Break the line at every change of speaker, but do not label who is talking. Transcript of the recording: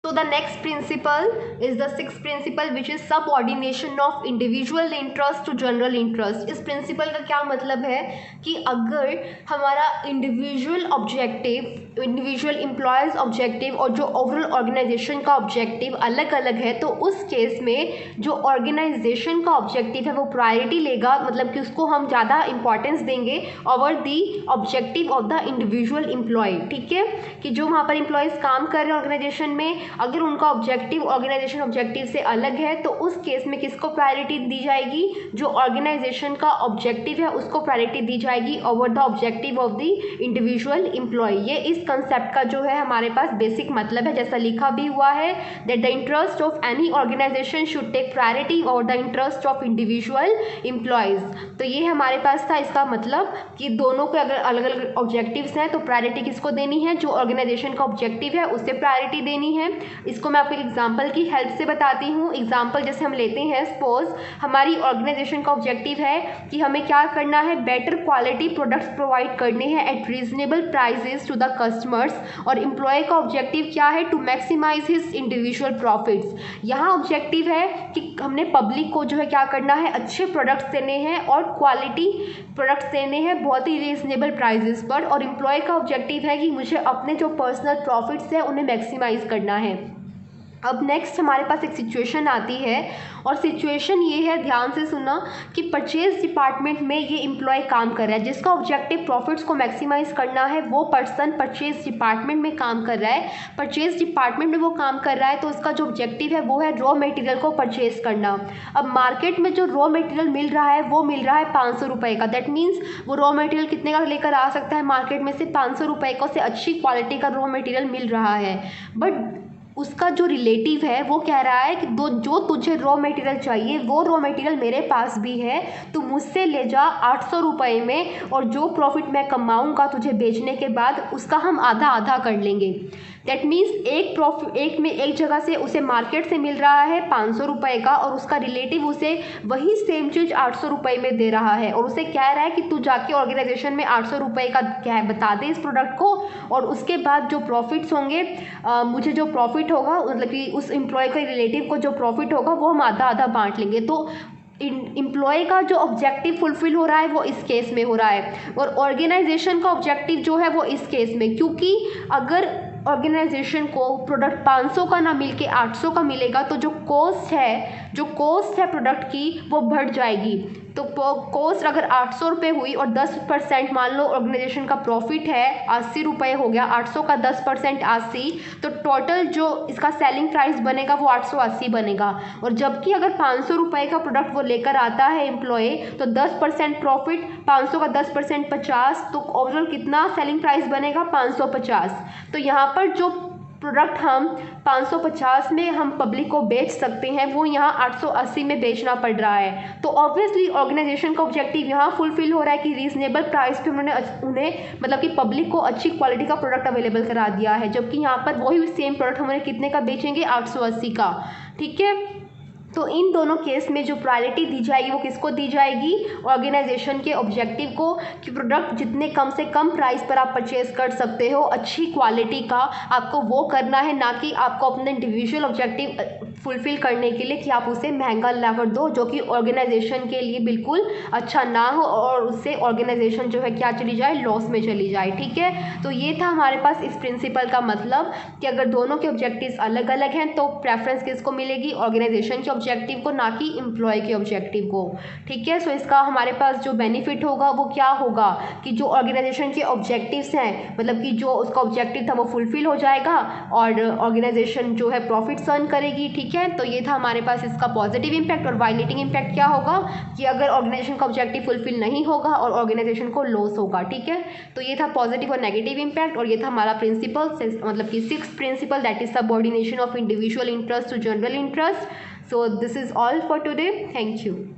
So the next principle is the sixth principle, which is subordination of individual interest to general interest. इस principle का क्या मतलब है कि अगर हमारा individual objective, individual employees objective और जो overall organization का objective अलग अलग है, तो उस केस में जो organization का objective है वो priority लेगा, मतलब कि उसको हम ज़्यादा importance देंगे over the objective of the individual employee. ठीक है, कि जो वहाँ पर employees काम कर रहे हैं organization में, अगर उनका ऑब्जेक्टिव ऑर्गेनाइजेशन ऑब्जेक्टिव से अलग है तो उस केस में किसको प्रायोरिटी दी जाएगी? जो ऑर्गेनाइजेशन का ऑब्जेक्टिव है उसको प्रायोरिटी दी जाएगी over the objective of the individual employee. ये इस कंसेप्ट का जो है हमारे पास बेसिक मतलब है, जैसा लिखा भी हुआ है that the interest of any organisation should take priority over the interest of individual employees. तो ये हमारे पास था इसका मतलब कि दोनों के अगर अलग अलग ऑब्जेक्टिव्स हैं तो प्रायोरिटी किसको देनी है? जो ऑर्गेनाइजेशन का ऑब्जेक्टिव है उससे प्रायोरिटी देनी है. इसको मैं आपको एक एग्जांपल की हेल्प से बताती हूँ. एग्जांपल जैसे हम लेते हैं, सपोज हमारी ऑर्गेनाइजेशन का ऑब्जेक्टिव है कि हमें क्या करना है? बेटर क्वालिटी प्रोडक्ट्स प्रोवाइड करने हैं at reasonable prices to the customers. और एम्प्लॉय का ऑब्जेक्टिव क्या है? To maximise his individual profits. यहाँ ऑब्जेक्टिव है कि हमने पब्लिक को जो है क्या करना है? अच्छे प्रोडक्ट्स देने हैं और क्वालिटी प्रोडक्ट्स देने हैं बहुत ही रीजनेबल प्राइजेस पर. और एम्प्लॉय का ऑब्जेक्टिव है कि मुझे अपने जो पर्सनल प्रॉफिट्स हैं उन्हें मैक्सिमाइज करना है. अब नेक्स्ट हमारे पास एक सिचुएशन आती है और सिचुएशन ये है, ध्यान से सुना, कि परचेज डिपार्टमेंट में ये एम्प्लॉय काम कर रहा है. जिसका ऑब्जेक्टिव प्रॉफिट्स को मैक्सिमाइज करना है वो पर्सन परचेज डिपार्टमेंट में काम कर रहा है. परचेज डिपार्टमेंट में वो काम कर रहा है तो उसका जो ऑब्जेक्टिव है वो है रॉ मटेरियल को परचेज करना. अब मार्केट में जो रॉ मटेरियल मिल रहा है वो मिल रहा है 500 रुपये का. दैट मीन्स वो रॉ मटेरियल कितने का लेकर आ सकता है मार्केट में से? 500 रुपये का से अच्छी क्वालिटी का रॉ मटेरियल मिल रहा है. बट उसका जो रिलेटिव है वो कह रहा है कि जो तुझे रॉ मटेरियल चाहिए वो रॉ मटेरियल मेरे पास भी है, तो मुझसे ले जा 800 रुपये में, और जो प्रॉफिट मैं कमाऊंगा तुझे बेचने के बाद उसका हम आधा आधा कर लेंगे. दैट मीन्स एक जगह से उसे मार्केट से मिल रहा है 500 रुपये का और उसका रिलेटिव उसे वही सेम चीज़ 800 रुपये में दे रहा है और उसे कह रहा है कि तू जाके ऑर्गेनाइजेशन में 800 रुपये का क्या है बता दे इस प्रोडक्ट को, और उसके बाद जो प्रॉफिट्स होंगे मुझे जो प्रॉफिट होगा, मतलब कि उस एम्प्लॉय के रिलेटिव को जो प्रॉफिट होगा वो हम आधा आधा बांट लेंगे. तो एम्प्लॉय का जो ऑब्जेक्टिव फुलफिल हो रहा है वो इस केस में हो रहा है और ऑर्गेनाइजेशन का ऑब्जेक्टिव जो है वो इस केस में, क्योंकि अगर ऑर्गेनाइजेशन को प्रोडक्ट 500 का ना मिल के 800 का मिलेगा तो जो कॉस्ट है प्रोडक्ट की वो बढ़ जाएगी. तो कॉस्ट अगर 800 रुपये हुई और 10% मान लो ऑर्गेनाइजेशन का प्रॉफिट है 80 रुपये हो गया, 800 का 10% 80, तो टोटल जो इसका सेलिंग प्राइस बनेगा वो 880 बनेगा. और जबकि अगर 500 रुपये का प्रोडक्ट वो लेकर आता है एम्प्लॉय तो 10% प्रॉफिट, 500 का 10% 50, तो ओवरऑल कितना सेलिंग प्राइस बनेगा? 550. तो यहाँ पर जो प्रोडक्ट हम 550 में हम पब्लिक को बेच सकते हैं वो यहाँ 880 में बेचना पड़ रहा है. तो ऑब्वियसली ऑर्गेनाइजेशन का ऑब्जेक्टिव यहाँ फुलफिल हो रहा है कि रीजनेबल प्राइस पे उन्हें मतलब कि पब्लिक को अच्छी क्वालिटी का प्रोडक्ट अवेलेबल करा दिया है, जबकि यहाँ पर वही सेम प्रोडक्ट हम उन्हें कितने का बेचेंगे? 880 का. ठीक है, तो इन दोनों केस में जो प्रायोरिटी दी जाएगी वो किसको दी जाएगी? ऑर्गेनाइजेशन के ऑब्जेक्टिव को, कि प्रोडक्ट जितने कम से कम प्राइस पर आप परचेज कर सकते हो अच्छी क्वालिटी का, आपको वो करना है, ना कि आपको अपने इंडिविजुअल ऑब्जेक्टिव फुलफिल करने के लिए कि आप उसे महंगा ला कर दो जो कि ऑर्गेनाइजेशन के लिए बिल्कुल अच्छा ना हो और उससे ऑर्गेनाइजेशन जो है क्या चली जाए? लॉस में चली जाए. ठीक है, तो ये था हमारे पास इस प्रिंसिपल का मतलब कि अगर दोनों के ऑब्जेक्टिव्स अलग अलग हैं तो प्रेफरेंस किसको मिलेगी? ऑर्गेनाइजेशन के ऑब्जेक्टिव को, ना कि एम्प्लॉय के ऑब्जेक्टिव को. ठीक है, सो इसका हमारे पास जो बेनिफिट होगा वो क्या होगा कि जो ऑर्गेनाइजेशन के ऑब्जेक्टिव्स हैं, मतलब कि जो उसका ऑब्जेक्टिव था वो फुलफिल हो जाएगा और ऑर्गेनाइजेशन जो है प्रॉफिट्स अर्न करेगी. ठीक है, तो ये था हमारे पास इसका पॉजिटिव इम्पैक्ट. और वायलेटिंग इम्पैक्ट क्या होगा कि अगर ऑर्गेनाइजेशन का ऑब्जेक्टिव फुलफिल नहीं होगा और ऑर्गेनाइजेशन को लॉस होगा. ठीक है, तो ये था पॉजिटिव और नेगेटिव इम्पैक्ट और ये था हमारा प्रिंसिपल, मतलब कि sixth principle, that is subordination of individual interest to general interest. So this is all for today. Thank you.